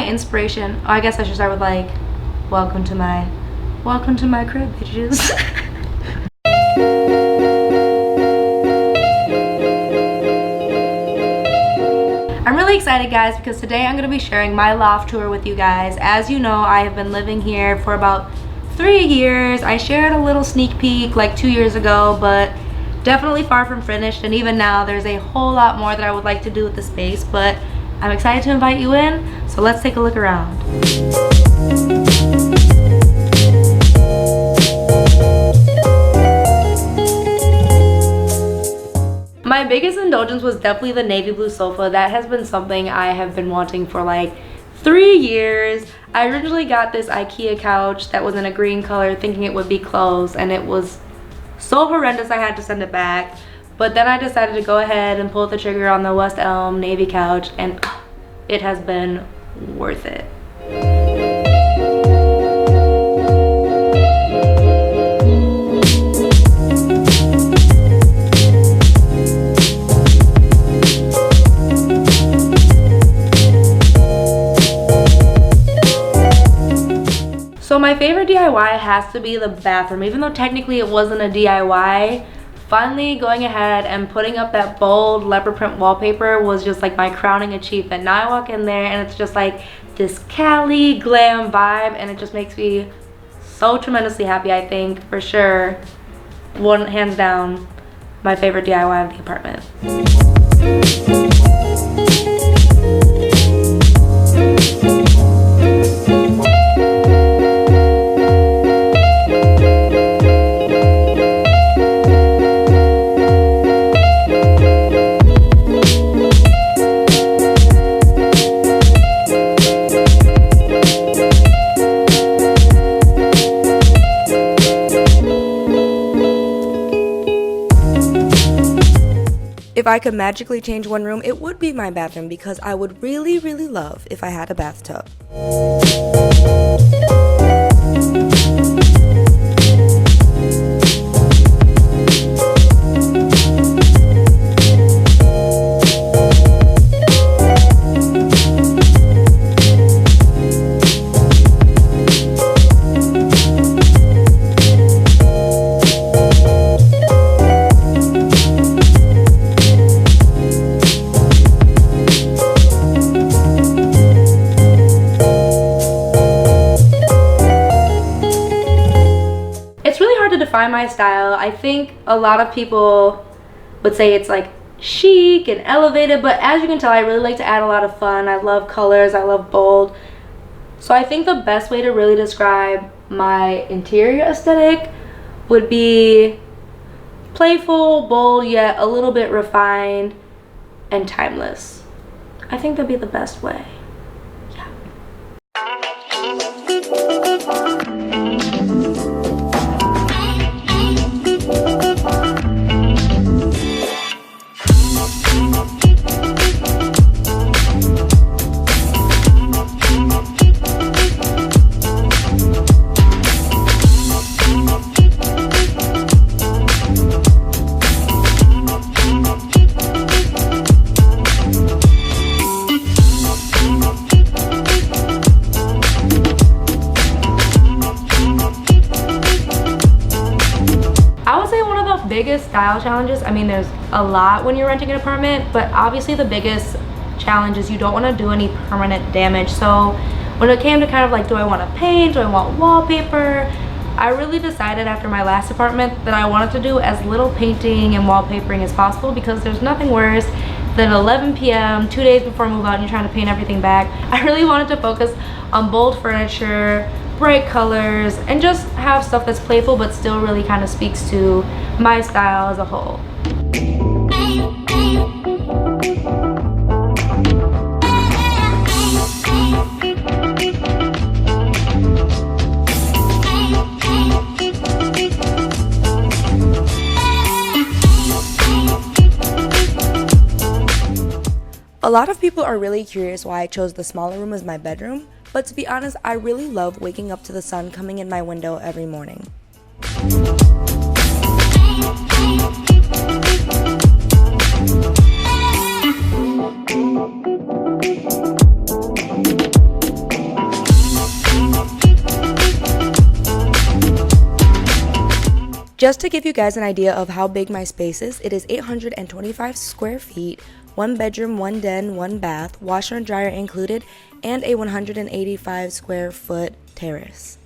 my inspiration, oh, I guess I should start with like, welcome to my crib, bitches. I'm really excited, guys, because today I'm going to be sharing my loft tour with you guys. As you know, I have been living here for about 3 years. I shared a little sneak peek like 2 years ago, but definitely far from finished, and even now there's a whole lot more that I would like to do with the space, but I'm excited to invite you in, so let's take a look around. My biggest indulgence was definitely the navy blue sofa. That has been something I have been wanting for like 3 years. I originally got this IKEA couch that was in a green color thinking it would be clothes, and it was so horrendous I had to send it back. But then I decided to go ahead and pull the trigger on the West Elm navy couch, and it has been worth it. So my favorite DIY has to be the bathroom. Even though technically it wasn't a DIY, finally going ahead and putting up that bold leopard print wallpaper was just like my crowning achievement. Now I walk in there and it's just like this Cali glam vibe, and it just makes me so tremendously happy. I think for sure, hands down, my favorite DIY of the apartment. If I could magically change one room, it would be my bathroom, because I would really, really love if I had a bathtub. Define my style. I think a lot of people would say it's like chic and elevated, but as you can tell, I really like to add a lot of fun. I love colors, I love bold. So I think the best way to really describe my interior aesthetic would be playful, bold, yet a little bit refined and timeless. I think that'd be the best way. Yeah. Biggest style challenges, I mean, there's a lot when you're renting an apartment, but obviously the biggest challenge is you don't want to do any permanent damage. So when it came to kind of like, do I want to paint, do I want wallpaper, I really decided after my last apartment that I wanted to do as little painting and wallpapering as possible, because there's nothing worse than 11 p.m. 2 days before move out and you're trying to paint everything back. I really wanted to focus on bold furniture, bright colors, and just have stuff that's playful but still really kind of speaks to my style as a whole. A lot of people are really curious why I chose the smaller room as my bedroom, but to be honest, I really love waking up to the sun coming in my window every morning. Just to give you guys an idea of how big my space is, it is 825 square feet, 1 bedroom, 1 den, 1 bath, washer and dryer included, and a 185 square foot terrace.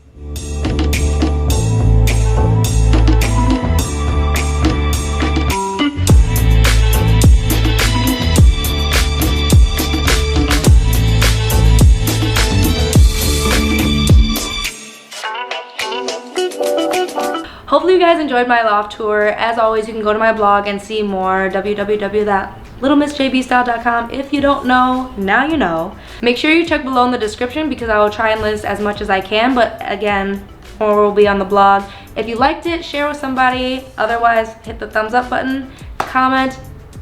Hopefully you guys enjoyed my loft tour. As always, you can go to my blog and see more, www.littlemissjbstyle.com. If you don't know, now you know. Make sure you check below in the description because I will try and list as much as I can, but again, more will be on the blog. If you liked it, share with somebody. Otherwise, hit the thumbs up button, comment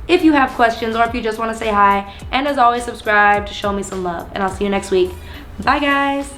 if you have questions or if you just want to say hi. And as always, subscribe to show me some love. And I'll see you next week. Bye guys.